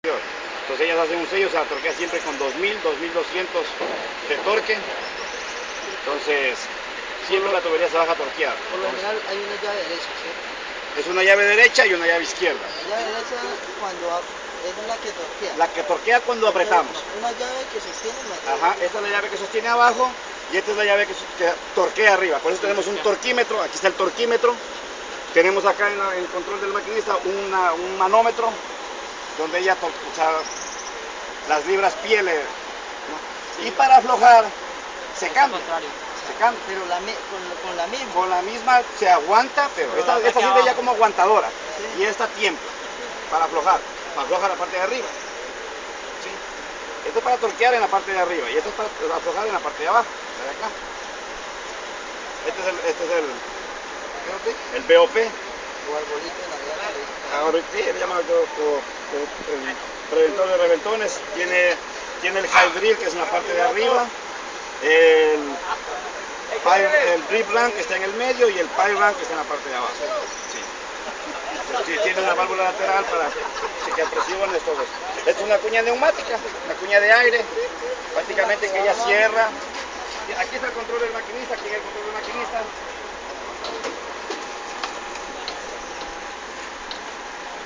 Entonces ellas hacen un sello, se la torquea siempre con 2000, 2200 de torque. Entonces siempre la tubería se baja torqueada. Por lo general hay una llave derecha, ¿cierto? Es una llave derecha y una llave izquierda. La llave derecha es la que torquea. La que torquea cuando apretamos. Una llave que sostiene la llave. Ajá, esta es la llave que sostiene abajo y esta es la llave que torquea arriba. Por eso tenemos un torquímetro, aquí está el torquímetro. Tenemos acá en el control del maquinista un manómetro donde ella las libras pieles, ¿no? Y para aflojar se cambia. Se cambia. Pero con la misma. Con la misma se aguanta, pero esta sirve ya como aguantadora. ¿Sí? Y esta tiembla para aflojar la parte de arriba. ¿Sí? Esto es para torquear en la parte de arriba y esto es para aflojar en la parte de abajo, de acá. Este es el BOP. O arbolito de Navidad. Ahora sí, se llama el preventor de reventones. Tiene el high drill, que es en la parte de arriba. El drip ram, que está en el medio, y el pipe ram, que está en la parte de abajo. Sí. Tiene una válvula lateral para chequear presiones, todo eso. Esta es una cuña neumática, una cuña de aire, prácticamente que ella cierra. Aquí está el control del maquinista, aquí hay el control del maquinista.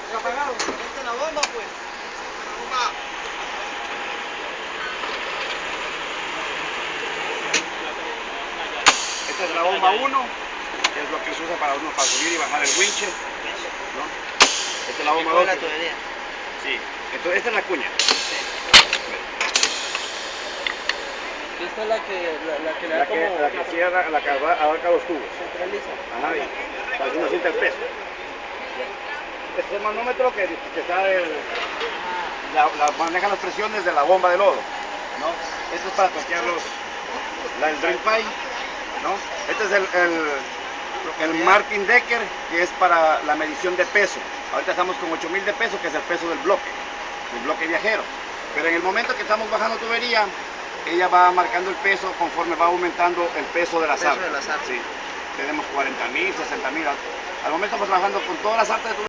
¿Se apagaron? Mete la bomba, pues. Bomba. Esta es la bomba 1, que es lo que se usa para subir y bajar el winche, ¿no? Esta es la bomba 2. La tubería. Sí, entonces esta es la cuña. Sí. Esta es la que le da como... La que cierra, la que abarca los tubos. Centraliza. Ajá, y para que uno sienta el peso. Este es el manómetro que está maneja las presiones de la bomba de lodo, ¿no? Este es para torquear el drill pipe, ¿no? Este es el Martin Decker, que es para la medición de peso. Ahorita estamos con 8000 de peso, que es el peso del bloque viajero. Pero en el momento que estamos bajando tubería, ella va marcando el peso conforme va aumentando el peso de la sarta. Sí. Tenemos 40.000, 60.000. Al momento estamos trabajando con todas las sartas de tubería.